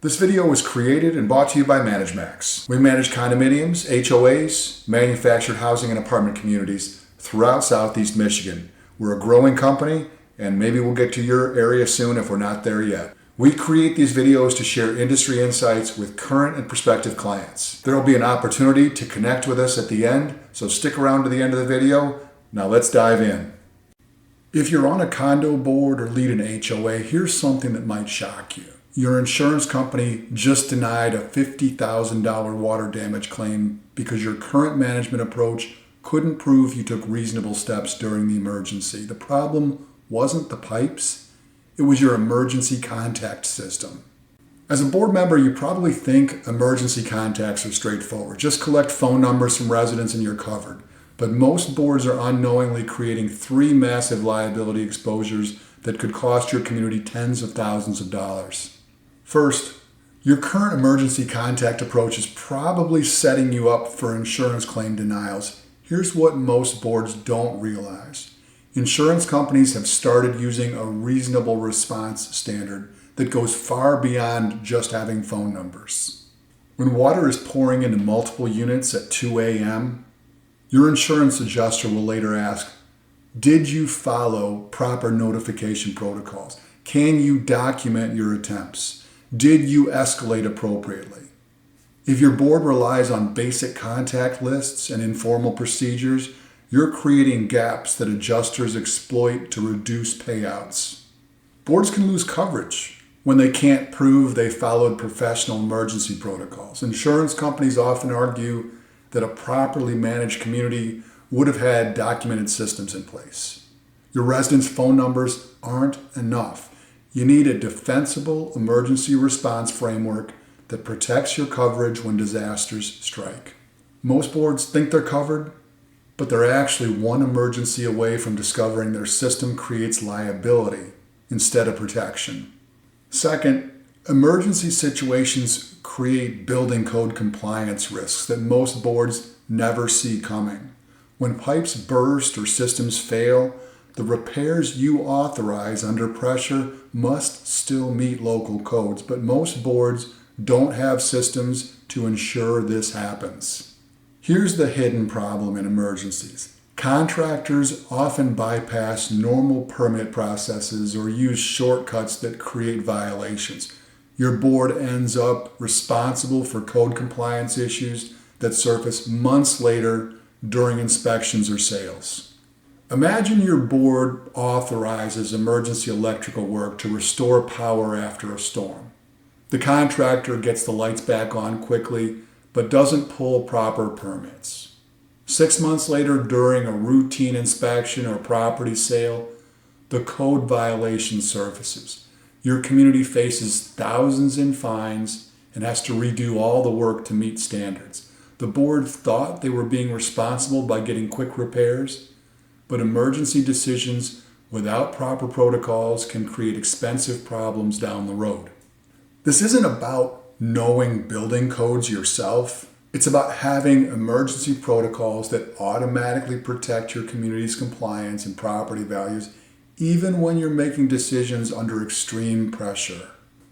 This video was created and brought to you by ManageMax. We manage condominiums, HOAs, manufactured housing and apartment communities throughout Southeast Michigan. We're a growing company, and maybe we'll get to your area soon if we're not there yet. We create these videos to share industry insights with current and prospective clients. There will be an opportunity to connect with us at the end, so stick around to the end of the video. Now let's dive in. If you're on a condo board or lead an HOA, here's something that might shock you. Your insurance company just denied a $50,000 water damage claim because your current management approach couldn't prove you took reasonable steps during the emergency. The problem wasn't the pipes, it was your emergency contact system. As a board member, you probably think emergency contacts are straightforward. Just collect phone numbers from residents and you're covered. But most boards are unknowingly creating three massive liability exposures that could cost your community tens of thousands of dollars. First, your current emergency contact approach is probably setting you up for insurance claim denials. Here's what most boards don't realize. Insurance companies have started using a reasonable response standard that goes far beyond just having phone numbers. When water is pouring into multiple units at 2 a.m., your insurance adjuster will later ask, did you follow proper notification protocols? Can you document your attempts? Did you escalate appropriately? If your board relies on basic contact lists and informal procedures, you're creating gaps that adjusters exploit to reduce payouts. Boards can lose coverage when they can't prove they followed professional emergency protocols. Insurance companies often argue that a properly managed community would have had documented systems in place. Your residents' phone numbers aren't enough. You need a defensible emergency response framework that protects your coverage when disasters strike. Most boards think they're covered, but they're actually one emergency away from discovering their system creates liability instead of protection. Second, emergency situations create building code compliance risks that most boards never see coming. When pipes burst or systems fail, the repairs you authorize under pressure must still meet local codes, but most boards don't have systems to ensure this happens. Here's the hidden problem in emergencies. Contractors often bypass normal permit processes or use shortcuts that create violations. Your board ends up responsible for code compliance issues that surface months later during inspections or sales. Imagine your board authorizes emergency electrical work to restore power after a storm. The contractor gets the lights back on quickly, but doesn't pull proper permits. 6 months later, during a routine inspection or property sale, the code violation surfaces. Your community faces thousands in fines and has to redo all the work to meet standards. The board thought they were being responsible by getting quick repairs, but emergency decisions without proper protocols can create expensive problems down the road. This isn't about knowing building codes yourself. It's about having emergency protocols that automatically protect your community's compliance and property values, even when you're making decisions under extreme pressure.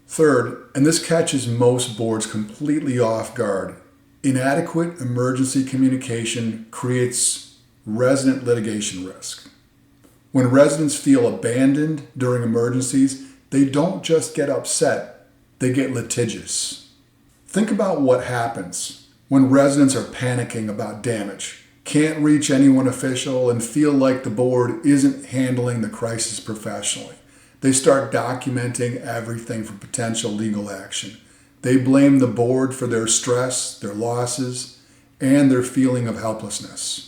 Third, and this catches most boards completely off guard, inadequate emergency communication creates resident litigation risk. When residents feel abandoned during emergencies, they don't just get upset, they get litigious. Think about what happens when residents are panicking about damage, can't reach anyone official, and feel like the board isn't handling the crisis professionally. They start documenting everything for potential legal action. They blame the board for their stress, their losses, and their feeling of helplessness.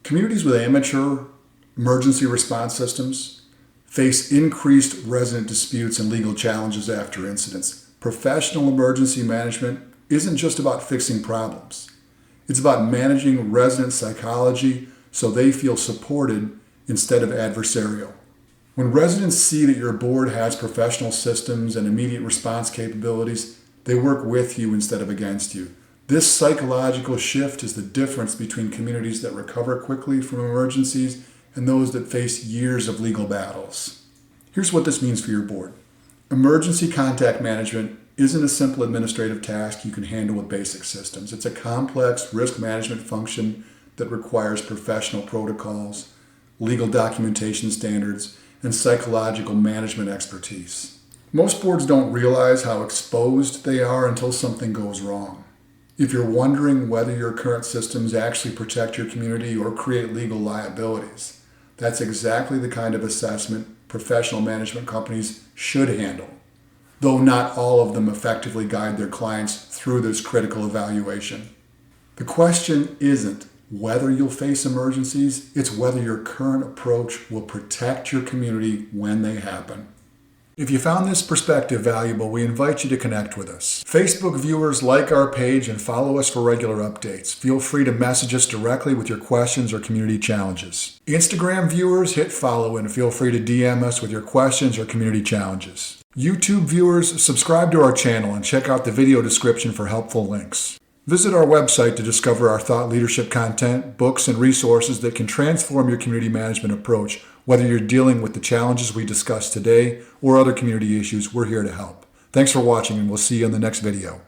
Communities with amateur emergency response systems face increased resident disputes and legal challenges after incidents. Professional emergency management isn't just about fixing problems. It's about managing resident psychology so they feel supported instead of adversarial. When residents see that your board has professional systems and immediate response capabilities, they work with you instead of against you. This psychological shift is the difference between communities that recover quickly from emergencies and those that face years of legal battles. Here's what this means for your board. Emergency contact management isn't a simple administrative task you can handle with basic systems. It's a complex risk management function that requires professional protocols, legal documentation standards, and psychological management expertise. Most boards don't realize how exposed they are until something goes wrong. If you're wondering whether your current systems actually protect your community or create legal liabilities, that's exactly the kind of assessment professional management companies should handle, though not all of them effectively guide their clients through this critical evaluation. The question isn't whether you'll face emergencies, it's whether your current approach will protect your community when they happen. If you found this perspective valuable, we invite you to connect with us. Facebook viewers, like our page and follow us for regular updates. Feel free to message us directly with your questions or community challenges. Instagram viewers, hit follow and feel free to DM us with your questions or community challenges. YouTube viewers, subscribe to our channel and check out the video description for helpful links. Visit our website to discover our thought leadership content, books, and resources that can transform your community management approach. Whether you're dealing with the challenges we discussed today or other community issues, we're here to help. Thanks for watching, and we'll see you in the next video.